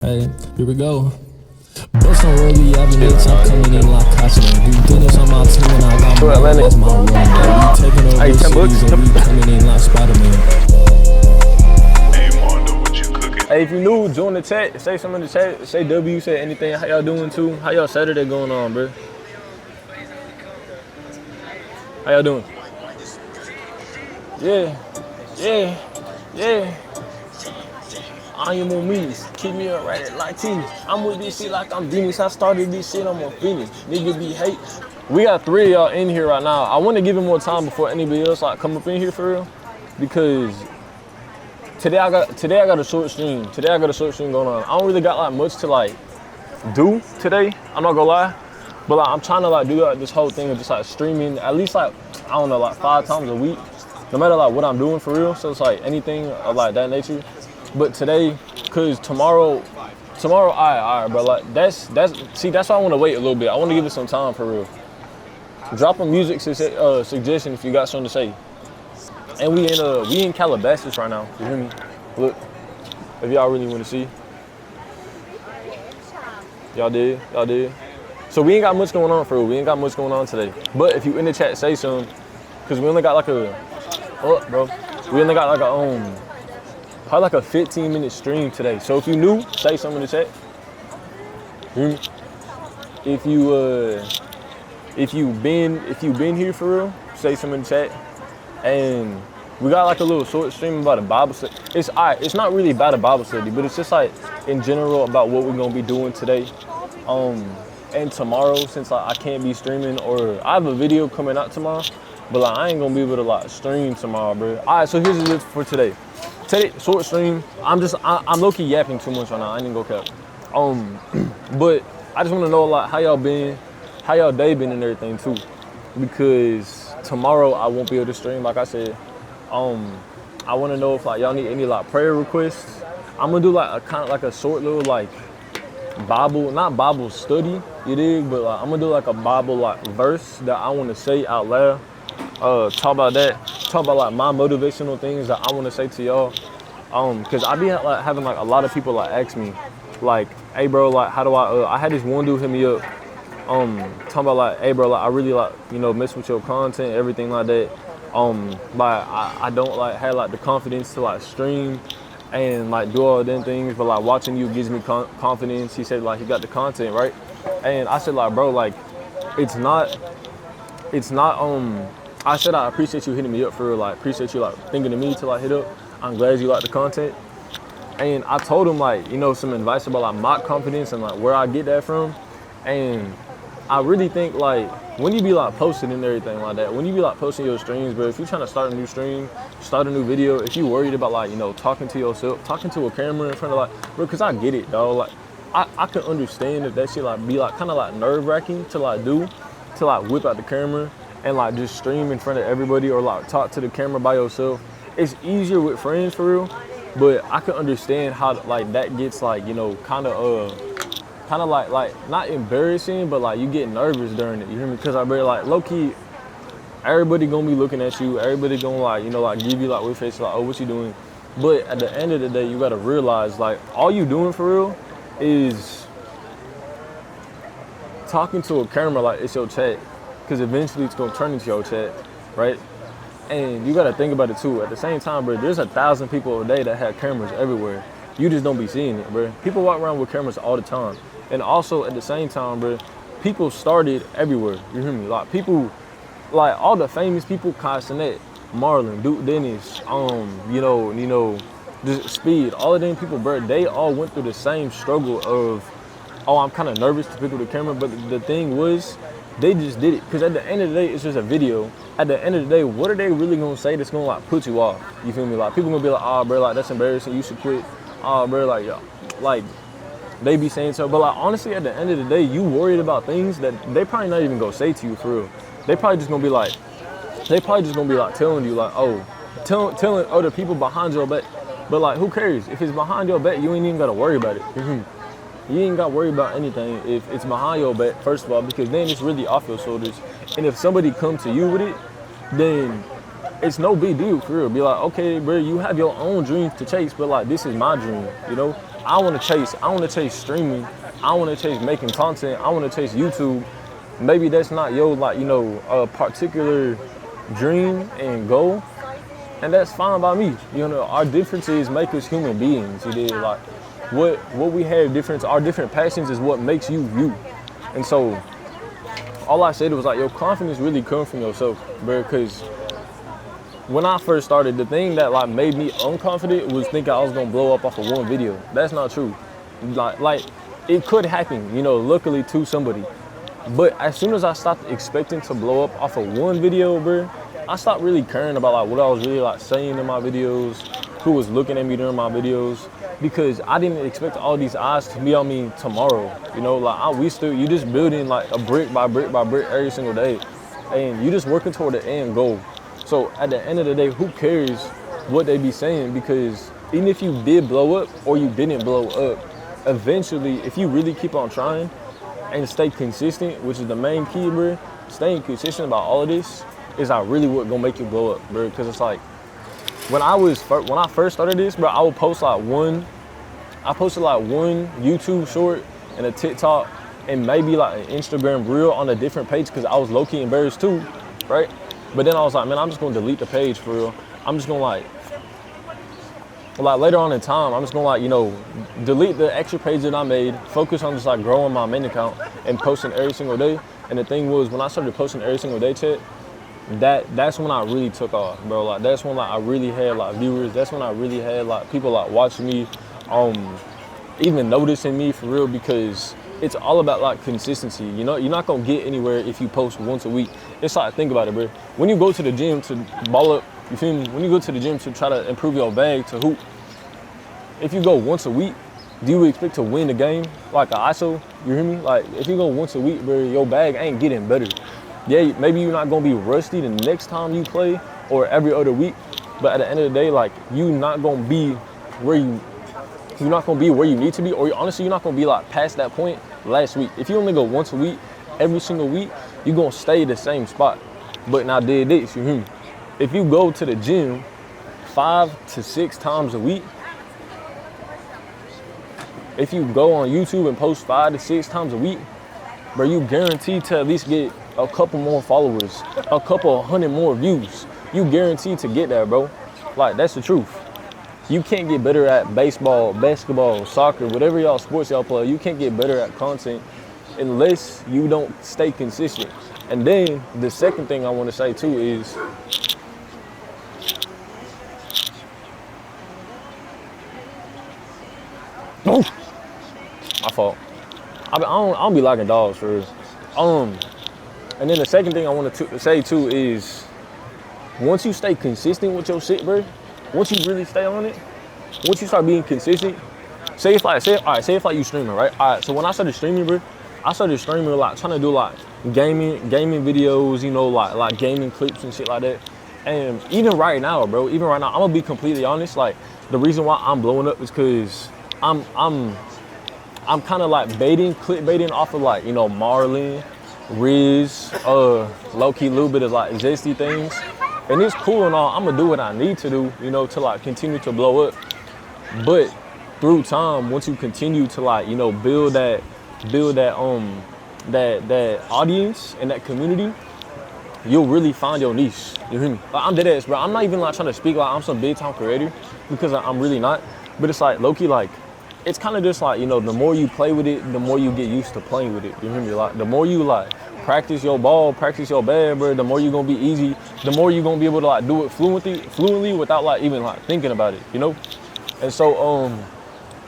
Hey, here we go. Bust on Rolly Avenue, I'm coming in like Costner. Do dinners on my team and I got more, that's my run. We taking over cities and we coming in like Spider-Man. Hey, if you new, join the chat. Say something in the chat. Say W, say anything. How y'all doing too? How y'all Saturday going on, bro? How y'all doing? Yeah. I am on me. Keep me up right at like team. I'm with this shit like I'm Venus. I started this shit, I'm a finish. Nigga be hate. We got 3 of y'all in here right now. I want to give it more time before anybody else like come up in here for real. Because today I got a short stream. Today I got a short stream going on. I don't really got like much to like do today. I'm not gonna lie. But like I'm trying to like do like this whole thing of just like streaming at least like, I don't know, like 5 times a week. No matter like what I'm doing for real. So it's like anything of like that nature. But today, cause tomorrow, alright, but like that's why I want to wait a little bit. I want to give it some time for real. Drop a music suggestion if you got something to say. And we in Calabasas right now. You hear me? Look, if y'all really want to see. Y'all did. So we ain't got much going on for real. We ain't got much going on today. But if you in the chat, say something, cause we only got like we only got like probably like a 15-minute stream today. So if you new, say something in the chat. If you been here for real, say something in the chat. And we got like a little short stream about a Bible study. It's not really about a Bible study, but it's just like in general about what we're gonna be doing today. And tomorrow, since like I can't be streaming, or I have a video coming out tomorrow, but like I ain't gonna be able to like stream tomorrow, bro. Alright, so here's the list for today. Today, short stream. I'm low-key yapping too much right now. I ain't gonna go cap. But I just want to know like how y'all been, how y'all day been and everything too, because tomorrow I won't be able to stream. Like I said, I want to know if like y'all need any like prayer requests. I'm gonna do like a kind of like a short little like not Bible study, you dig? But like, I'm gonna do like a Bible like verse that I want to say out loud. Talk about like my motivational things that I want to say to y'all. Cause I be like having like a lot of people like ask me, like, hey bro, like how do I had this one dude hit me up, talking about like, hey bro, like I really like, mess with your content, everything like that. But I don't like have like the confidence to like stream and like do all them things, but like watching you gives me confidence. He said like he got the content right, and I said like, bro, like it's not. I said I appreciate you hitting me up for real, like appreciate you like thinking of me to like hit up. I'm glad you like the content. And I told him like, some advice about like my confidence and like where I get that from. And I really think like when you be like posting and everything like that, when you be like posting your streams, bro, if you're trying to start a new stream, start a new video, if you worried about like, talking to yourself, talking to a camera in front of like, bro, cause I get it, dog. Like I can understand if that shit like be like kind of like nerve wracking to like do, to like whip out the camera and like just stream in front of everybody or like talk to the camera by yourself. It's easier with friends for real, but I can understand how like that gets like, kind of like not embarrassing, but like you get nervous during it, you hear me? Because I really like low key, everybody gonna be looking at you, everybody gonna like, like give you like weird face, like, oh, what you doing? But at the end of the day, you gotta realize like all you doing for real is talking to a camera like it's your chat. Because eventually it's gonna turn into your chat, right? And you gotta think about it too. At the same time, bro, there's 1,000 people a day that have cameras everywhere. You just don't be seeing it, bro. People walk around with cameras all the time. And also at the same time, bro, people started everywhere. You hear me? Like people, like all the famous people, Chattt, Marlon, Duke Dennis, just Speed, all of them people, bro, they all went through the same struggle of, oh, I'm kind of nervous to pick up the camera, but the thing was, they just did it. Because at the end of the day, it's just a video. At the end of the day, what are they really gonna say that's gonna like put you off? You feel me? Like people gonna be like, oh bro, like that's embarrassing, you should quit. Oh bro, like they be saying so. But like honestly, at the end of the day, you worried about things that they probably not even gonna say to you for real. They probably just gonna be like telling you like, oh, telling other people behind your back. But like who cares? If it's behind your back, you ain't even gotta worry about it. You ain't got to worry about anything if it's behind your back, first of all, because then it's really off your shoulders. And if somebody comes to you with it, then it's no big deal for real. Be like, okay, bro, you have your own dreams to chase, but like, this is my dream, I want to chase streaming. I want to chase making content. I want to chase YouTube. Maybe that's not your like, you know, a particular dream and goal, and that's fine by me. You know, our differences make us human beings. You did like what we have different. Our different passions is what makes you you. And so, all I said was like, your confidence really comes from yourself, bro. Because when I first started, the thing that like made me unconfident was thinking I was gonna blow up off of one video. That's not true. Like it could happen, you know, luckily to somebody. But as soon as I stopped expecting to blow up off of one video, bro, I stopped really caring about like what I was really like saying in my videos, who was looking at me during my videos, because I didn't expect all these eyes to be on me tomorrow. You know, like you just building like a brick by brick by brick every single day, and you just working toward the end goal. So at the end of the day, who cares what they be saying? Because even if you did blow up or you didn't blow up, eventually, if you really keep on trying and stay consistent, which is the main key, bro, staying consistent about all of this is like really what gonna make you blow up, bro. Because it's like, when I first started this, bro, I posted like one YouTube short and a TikTok and maybe like an Instagram reel on a different page because I was low-key embarrassed too, right? But then I was like, man, I'm just gonna delete the page for real. I'm just gonna like later on in time, I'm just gonna like, you know, delete the extra page that I made, focus on just like growing my main account and posting every single day. And the thing was, when I started posting every single day, chat, that's when I really took off, bro. Like that's when like I really had like viewers. That's when I really had like people like watching me, even noticing me for real, because it's all about like consistency. You know, you're not gonna get anywhere if you post once a week. It's like, think about it, bro. When you go to the gym to ball up, you feel me? When you go to the gym to try to improve your bag to hoop, if you go once a week, do you expect to win the game like an ISO? You hear me? Like if you go once a week, bro, your bag ain't getting better. Yeah, maybe you're not gonna be rusty the next time you play or every other week, but at the end of the day, like you're not gonna be where you need to be, or honestly, you're not gonna be like past that point last week. If you only go once a week, every single week, you're gonna stay the same spot. But now did this, you hear me? If you go to the gym 5 to 6 times a week, if you go on YouTube and post 5 to 6 times a week, bro, you guaranteed to at least get a couple more followers, a couple 100 more views. You guaranteed to get that, bro. Like, that's the truth. You can't get better at baseball, basketball, soccer, whatever y'all sports y'all play. You can't get better at content unless you don't stay consistent. And then the second thing I want to say too is, my fault. I don't be liking dogs for real. And then the second thing I want to say too is, once you stay consistent with your shit, bro, once you really stay on it, once you start being consistent, say if like you streaming, right? All right, so when I started streaming, bro, I started streaming like trying to do like gaming videos, you know, like gaming clips and shit like that. And even right now, bro, I'm gonna be completely honest. Like the reason why I'm blowing up is because I'm kind of like clickbaiting off of like, you know, Marlon, Riz, low-key a little bit of like zesty things. And it's cool and all, I'm gonna do what I need to do, you know, to like continue to blow up. But through time, once you continue to like, you know, build that audience and that community, you'll really find your niche. You hear me? Like, I'm dead ass, bro. I'm not even like trying to speak like I'm some big time creator, because I'm really not. But it's like low-key, like it's kind of just like, you know, the more you play with it, the more you get used to playing with it. You hear me? Like the more you like practice your ball, practice your bad, bro, the more you're gonna be easy, the more you're gonna be able to like do it fluently without like even like thinking about it, you know? And so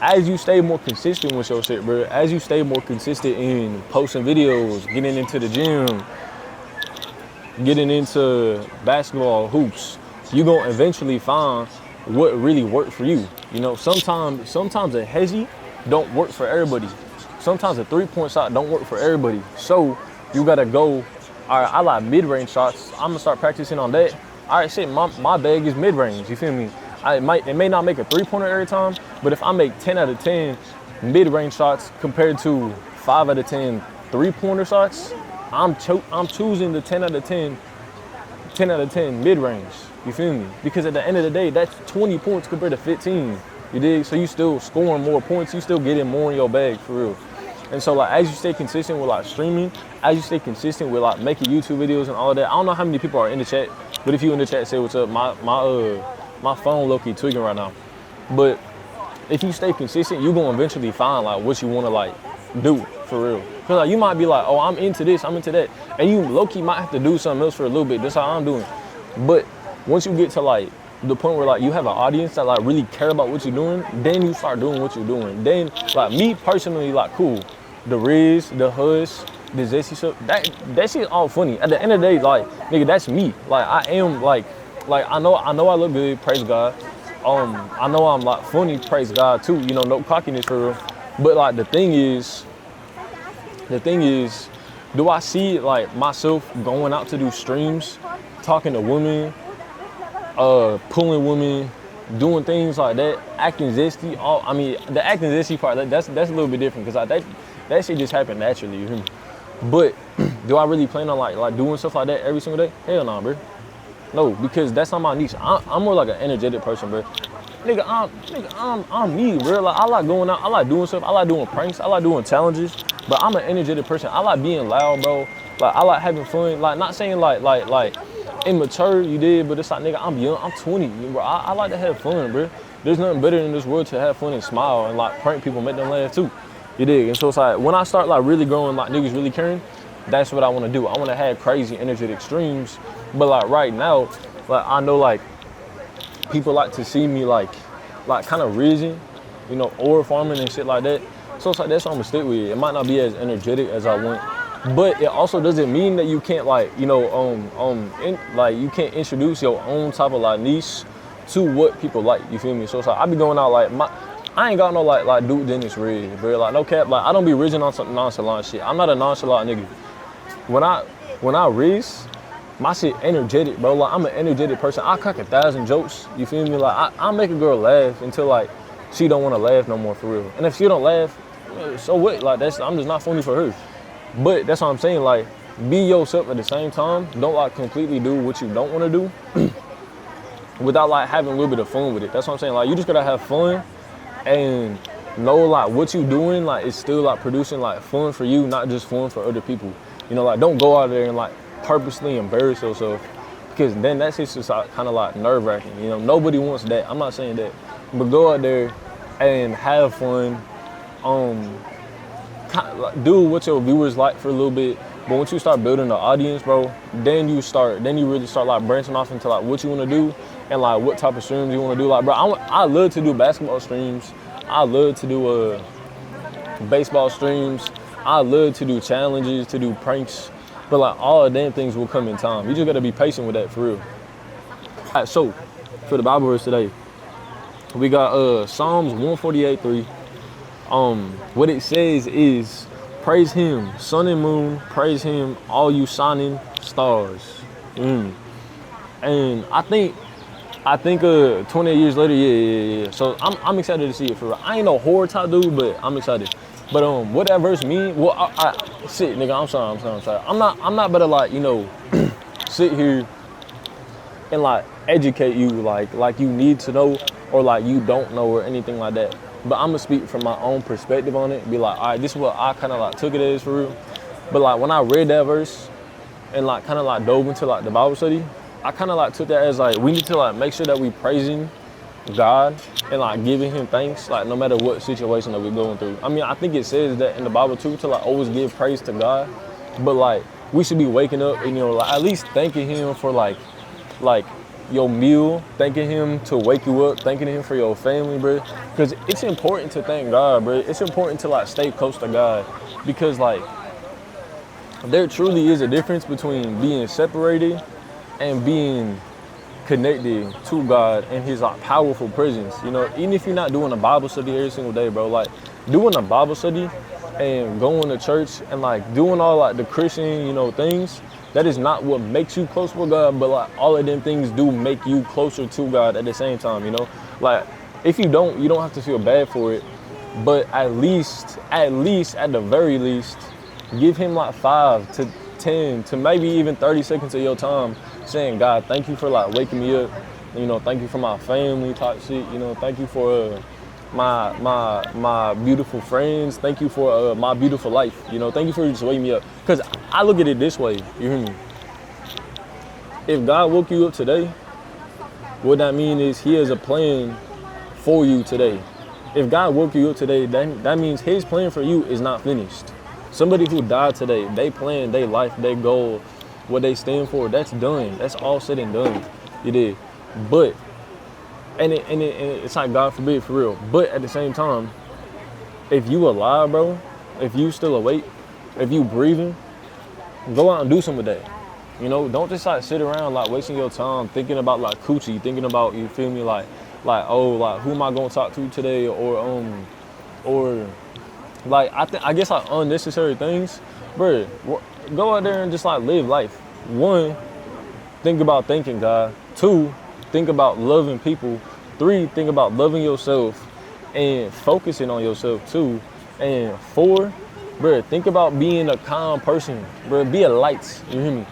as you stay more consistent with your shit, bro, as you stay more consistent in posting videos, getting into the gym, getting into basketball, hoops, you're gonna eventually find what really worked for you. You know, sometimes a hezzy don't work for everybody. Sometimes a 3-point shot don't work for everybody. So you gotta go, all right, I like mid-range shots, I'm gonna start practicing on that. All right, shit, my bag is mid-range, you feel me? It may not make a 3-pointer every time, but if I make 10 out of 10 mid-range shots compared to 5 out of 10 3-pointer shots, I'm choosing the 10 out of 10 mid-range, you feel me? Because at the end of the day, that's 20 points compared to 15. You dig? So you still scoring more points, you still getting more in your bag for real. And so like as you stay consistent with like streaming, as you stay consistent with like making YouTube videos and all that, I don't know how many people are in the chat, but if you in the chat, say what's up. My phone low-key tweaking right now. But if you stay consistent, you're gonna eventually find like what you wanna like do for real. Cause like you might be like, oh, I'm into this, I'm into that. And you low-key might have to do something else for a little bit. That's how I'm doing. But once you get to like the point where like you have an audience that like really care about what you're doing, then you start doing what you're doing. Then like me personally, like cool. The Riz, the Hush, the Zesty stuff, that shit all funny. At the end of the day, like, nigga, that's me. Like I am like I know I look good, praise God. I know I'm like funny, praise God too, you know, no cockiness for real. But like the thing is, do I see like myself going out to do streams, talking to women, pulling women, doing things like that, acting zesty? I mean, the acting zesty part, that's a little bit different because like, that shit just happened naturally, you hear me? But do I really plan on like doing stuff like that every single day? Hell no, bro. No, because that's not my niche. I'm more like an energetic person, bro. Nigga, I'm me, bro. Like I like going out, I like doing stuff, I like doing pranks, I like doing challenges. But I'm an energetic person. I like being loud, bro. Like I like having fun. Like not saying like immature, you did, but it's like nigga, I'm young, I'm 20, bro. I like to have fun, bro. There's nothing better in this world to have fun and smile and like prank people, make them laugh too. You dig? And so it's like when I start like really growing, like niggas really caring, that's what I want to do. I want to have crazy energetic streams. But like right now, like I know like people like to see me like kind of risen, you know, or farming and shit like that. So it's like that's what I'm gonna stick with. It might not be as energetic as I want, but it also doesn't mean that you can't like, you know, like you can't introduce your own type of like niche to what people like. You feel me? So it's like I be going out like I ain't got no like Duke Dennis Red, bro. Like no cap. Like I don't be rizzing on some nonchalant shit. I'm not a nonchalant nigga. When I rizz, my shit energetic, bro. Like I'm an energetic person. I crack 1,000 jokes. You feel me? Like I make a girl laugh until like she don't want to laugh no more for real. And if she don't laugh, so what? Like I'm just not funny for her. But that's what I'm saying. Like be yourself at the same time. Don't like completely do what you don't want to do without like having a little bit of fun with it. That's what I'm saying. Like you just gotta have fun and know like what you doing like it's still like producing like fun for you, not just fun for other people. You know, like don't go out there and like purposely embarrass yourself because then that's just kind of like nerve-wracking. You know, nobody wants that. I'm not saying that, but go out there and have fun. Do what your viewers like for a little bit. But once you start building the audience, bro, then you really start like branching off into like what you want to do and like what type of streams you want to do. Like, bro, I love to do basketball streams. I love to do baseball streams. I love to do challenges, to do pranks. But like all the damn things will come in time. You just gotta be patient with that for real. All right, so for the Bible verse today, we got Psalms 148:3. What it says is, praise him, sun and moon, praise him, all you shining stars. And I think 28 years later, yeah. So I'm excited to see it for real. I ain't no horror type dude, but I'm excited. But what that verse mean? Well, shit, nigga, I'm sorry. I'm not better like, you know, sit here and like educate you like you need to know or like you don't know or anything like that. But I'm gonna speak from my own perspective on it. Be like, all right, this is what I kind of like took it as for real. But like when I read that verse and like kind of like dove into like the Bible study, I kind of like took that as like we need to like make sure that we praising God and like giving him thanks like no matter what situation that we're going through. I mean, I think it says that in the Bible too, to like always give praise to God, but like we should be waking up and, you know, like at least thanking him for like your meal, thanking him to wake you up, thanking him for your family, bro, because it's important to thank God, bro. It's important to like stay close to God because like there truly is a difference between being separated and being connected to God and his like powerful presence. You know, even if you're not doing a Bible study every single day, bro, like doing a Bible study and going to church and like doing all like the Christian, you know, things, that is not what makes you close with God, but like all of them things do make you closer to God at the same time, you know? Like if you don't have to feel bad for it, but at least at the very least, give him like 5 to 10 to maybe even 30 seconds of your time saying, God, thank you for like waking me up. You know, thank you for my family type shit. You know, thank you for my beautiful friends. Thank you for my beautiful life. You know, thank you for just waking me up. Cause I look at it this way. You hear me? If God woke you up today, what that means is He has a plan for you today. If God woke you up today, that means His plan for you is not finished. Somebody who died today, they plan, their life, their goal, what they stand for, that's done. That's all said and done. You did. But, and it's like, God forbid, for real. But at the same time, if you alive, bro, if you still awake, if you breathing, go out and do something with that. You know, don't just like sit around like wasting your time thinking about like coochie, thinking about, you feel me, like oh, like who am I gonna talk to today, or like I guess like unnecessary things, bro. Go out there and just like live life. One, think about thanking God. Two, think about loving people. Three, think about loving yourself and focusing on yourself too. And four, bro, think about being a calm person, bro. Be a light. You hear me?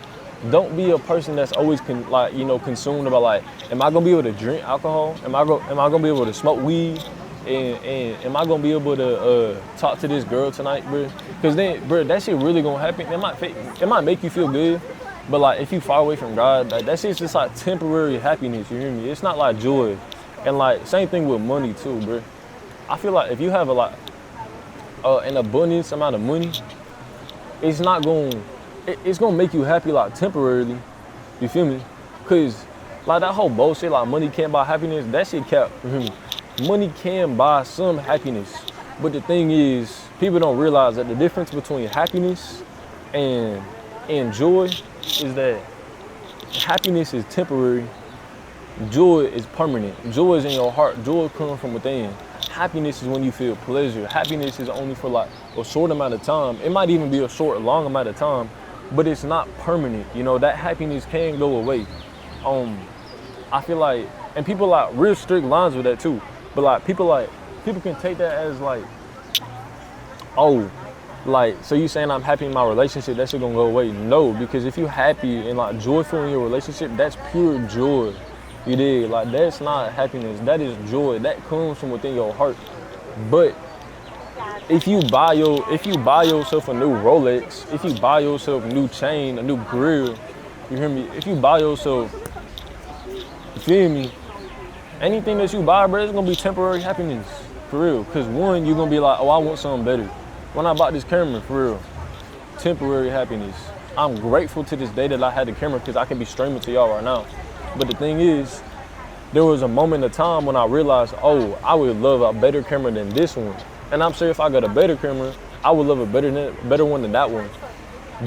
Don't be a person that's always consumed about like, am I gonna be able to drink alcohol? Am I gonna be able to smoke weed? And am I gonna be able to talk to this girl tonight, bro? Because then, bro, that shit really gonna happen. It might make you feel good, but like if you far away from God, like, that shit's just like temporary happiness. You hear me? It's not like joy. And like same thing with money too, bro. I feel like if you have an abundance amount of money, it's gonna make you happy like temporarily. You feel me? Cause like that whole bullshit like money can't buy happiness, that shit cap. You hear me? Money can buy some happiness, but the thing is, people don't realize that the difference between happiness and joy is that happiness is temporary, joy is permanent. Joy is in your heart. Joy comes from within. Happiness is when you feel pleasure. Happiness is only for like a short amount of time. It might even be a short, long amount of time, but it's not permanent. You know, that happiness can go away. I feel like, and people like real strict lines with that too. But like people can take that as like, oh, like, so you saying I'm happy in my relationship, that shit gonna go away. No, because if you happy and like joyful in your relationship, that's pure joy. You dig? Like, that's not happiness, that is joy. That comes from within your heart. But if you buy yourself a new Rolex, if you buy yourself a new chain, a new grill, you hear me? If you buy yourself, you feel me? Anything that you buy, bro, it's gonna be temporary happiness, for real. Cause one, you're gonna be like, oh, I want something better. When I bought this camera, for real, temporary happiness. I'm grateful to this day that I had the camera because I can be streaming to y'all right now. But the thing is, there was a moment in time when I realized, oh, I would love a better camera than this one. And I'm sure if I got a better camera, I would love a better one than that one.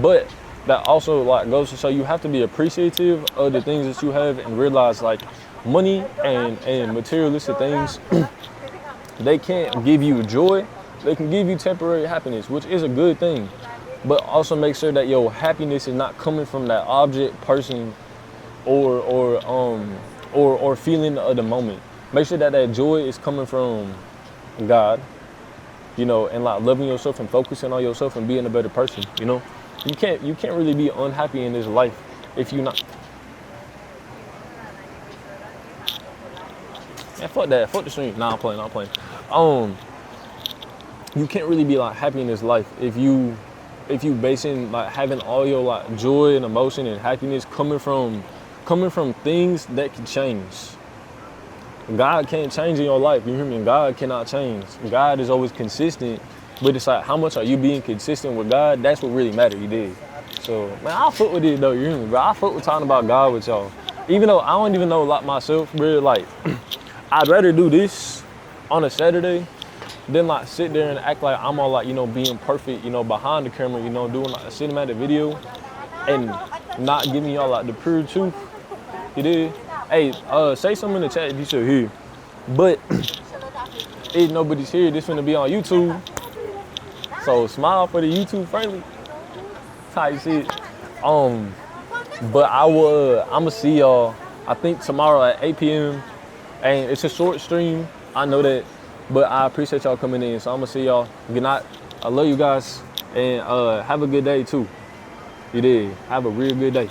But that also like goes to show you have to be appreciative of the things that you have and realize like, money and materialistic things, they can't give you joy. They can give you temporary happiness, which is a good thing. But also make sure that your happiness is not coming from that object, person, or feeling of the moment. Make sure that joy is coming from God, you know, and like loving yourself and focusing on yourself and being a better person. You know, you can't really be unhappy in this life if you're not. Man, fuck that. Fuck the stream. Nah, I'm playing. You can't really be like happy in this life if you basing like having all your like joy and emotion and happiness coming from things that can change. God can't change in your life. You hear me? God cannot change. God is always consistent, but it's like how much are you being consistent with God? That's what really matters. You did. So man, I fuck with it though. You hear me, bro? I fuck with talking about God with y'all. Even though I don't even know a lot myself, bro. Like. I'd rather do this on a Saturday than like sit there and act like I'm all like, you know, being perfect, you know, behind the camera, you know, doing like a cinematic video and not giving y'all like the pure truth. You did? Hey, say something in the chat if you still here. But if nobody's here, this finna be on YouTube. So smile for the YouTube friendly type shit. But I'ma see y'all, I think tomorrow at 8 p.m. And it's a short stream, I know that, but I appreciate y'all coming in. So I'm gonna see y'all. Good night. I love you guys, and have a good day too. You did. Have a real good day.